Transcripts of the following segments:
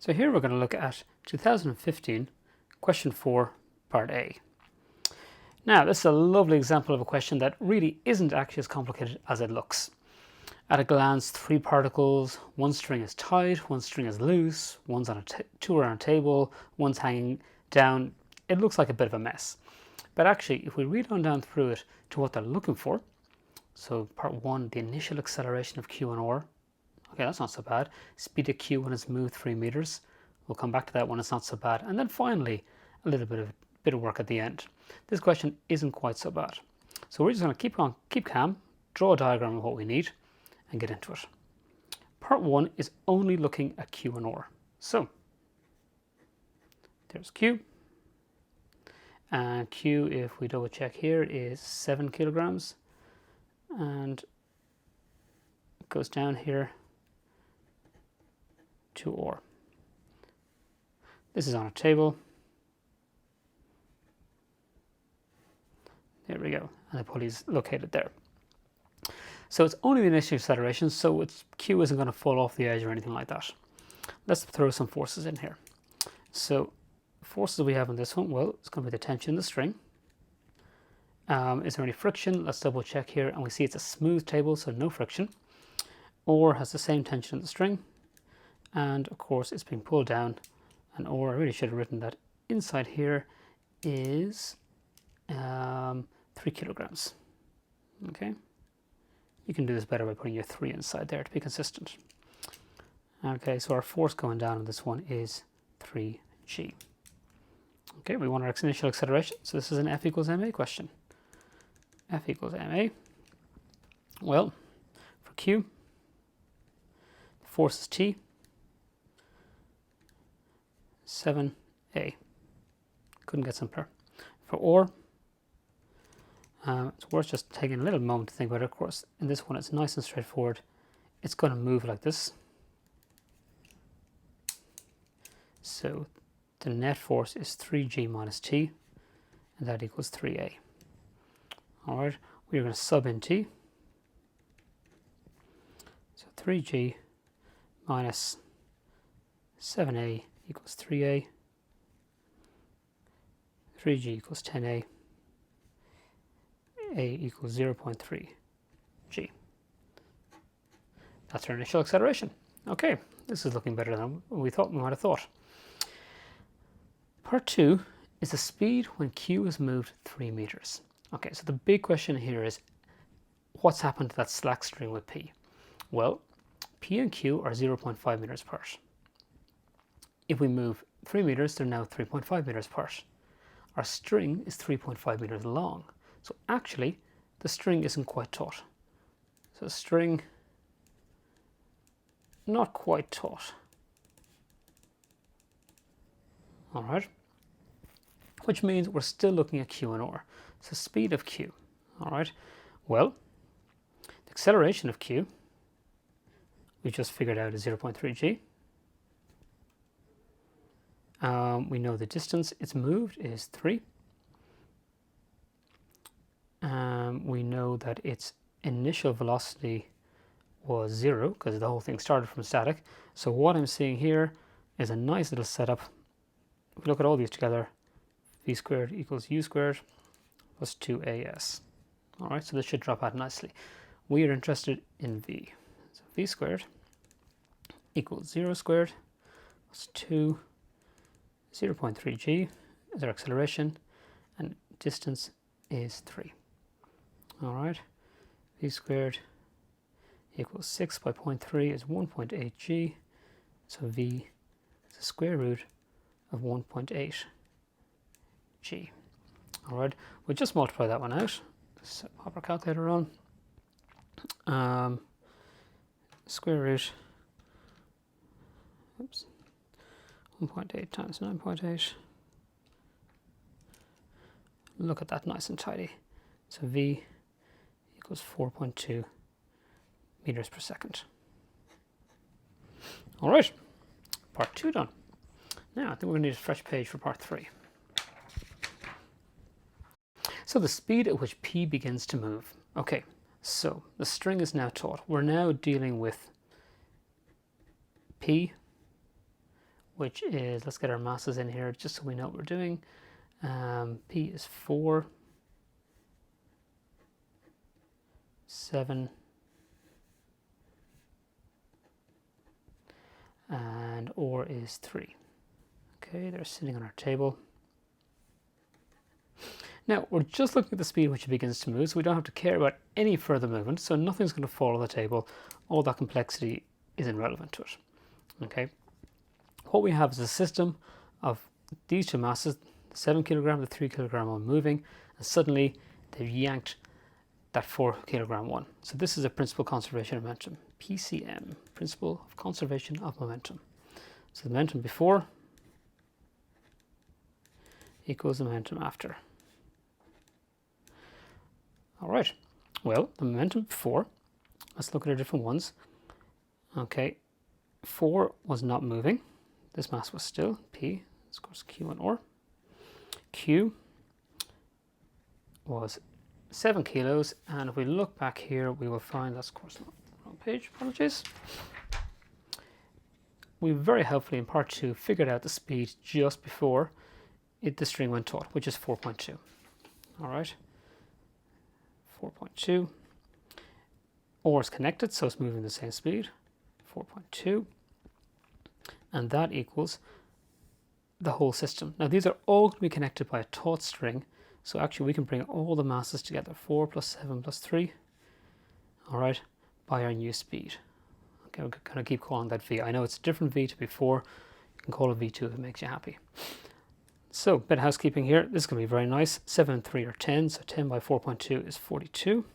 So here we're going to look at 2015, question 4, part A. Now this is a lovely example of a question that really isn't actually as complicated as it looks. At a glance, 3 particles, one string is tight, one string is loose, one's on two are on a table, one's hanging down. It looks like a bit of a mess. But actually, if we read on down through it to what they're looking for, so part 1, the initial acceleration of Q and R. Okay, that's not so bad. Speed of Q when it's moved 3 meters. We'll come back to that when it's not so bad. And then finally, a little bit of work at the end. This question isn't quite so bad. So we're just going to keep calm, draw a diagram of what we need, and get into it. Part 1 is only looking at Q and R. So there's Q. And Q, if we double check here, is 7 kilograms. And it goes down here to R. This is on a table. There we go, and the pulley is located there. So it's only the initial acceleration, so its Q isn't going to fall off the edge or anything like that. Let's throw some forces in here. So forces we have on this one, well, it's going to be the tension in the string. Is there any friction? Let's double check here, and we see it's a smooth table, so no friction. Or has the same tension in the string, and of course it's being pulled down. And or I really should have written that inside here is 3 kilograms. Okay, you can do this better by putting your 3 inside there to be consistent. Okay, so our force going down on this one is 3g. Okay, we want our initial acceleration, so this is an F equals ma question. F equals ma. Well, for Q, the force is T, 7a. Couldn't get simpler. For or, it's worth just taking a little moment to think about it. Of course, in this one it's nice and straightforward. It's going to move like this. So the net force is 3g minus t, and that equals 3a. Alright, we're going to sub in t. So 3g minus 7a equals 3a. 3g equals 10a. A equals 0.3 g. That's our initial acceleration. Okay, this is looking better than we might have thought. Part 2 is the speed when Q is moved 3 meters. Okay, so the big question here is what's happened to that slack string with P? Well, P and Q are 0.5 meters apart. If we move 3 meters, they're now 3.5 meters apart. Our string is 3.5 meters long. So actually, the string isn't quite taut. So string, not quite taut. All right. Which means we're still looking at Q and R. So speed of Q. All right. Well, the acceleration of Q, we just figured out is 0.3 g. We know the distance it's moved is 3. We know that its initial velocity was 0 because the whole thing started from static. So what I'm seeing here is a nice little setup. If we look at all these together, v squared equals u squared plus 2as. All right, so this should drop out nicely. We are interested in v. So v squared equals 0 squared plus 2, 0.3 g is our acceleration, and distance is 3. All right, v squared equals 6 by 0.3 is 1.8 g, so v is the square root of 1.8 g. All right, we'll just multiply that one out. So pop our calculator on. Square root, oops, 1.8 times 9.8. Look at that, nice and tidy. So v equals 4.2 meters per second. All right, part 2 done. Now I think we're going to need a fresh page for part 3. So the speed at which P begins to move. Okay, so the string is now taut. We're now dealing with P which is, let's get our masses in here just so we know what we're doing. P is 4, 7, and or is 3. Okay, they're sitting on our table. Now, we're just looking at the speed which it begins to move, so we don't have to care about any further movement, so nothing's going to fall on the table. All that complexity is irrelevant to it. Okay, what we have is a system of these two masses, the 7 kilogram, the 3 kilogram one moving, and suddenly they've yanked that 4 kilogram one. So this is a principal conservation of momentum, PCM, principle of conservation of momentum. So the momentum before equals the momentum after. All right, well, the momentum before, let's look at our different ones. Okay, 4 was not moving. This mass was still P, of course, Q and R. Q was 7 kilos, and if we look back here, we will find, that's of course not the wrong page, apologies. We very helpfully in part 2 figured out the speed just before the string went taut, which is 4.2. All right, 4.2. Or is connected, so it's moving the same speed, 4.2. And that equals the whole system. Now these are all going to be connected by a taut string, so actually we can bring all the masses together, 4 plus 7 plus 3, all right, by our new speed. Okay, we're going to keep calling that V. I know it's a different V to before. You can call it V2 if it makes you happy. So, bit of housekeeping here. This is going to be very nice. 7 and 3 are 10, so 10 by 4.2 is 42.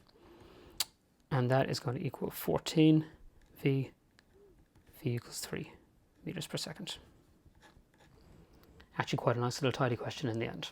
And that is going to equal 14 V equals 3 meters per second. Actually quite a nice little tidy question in the end.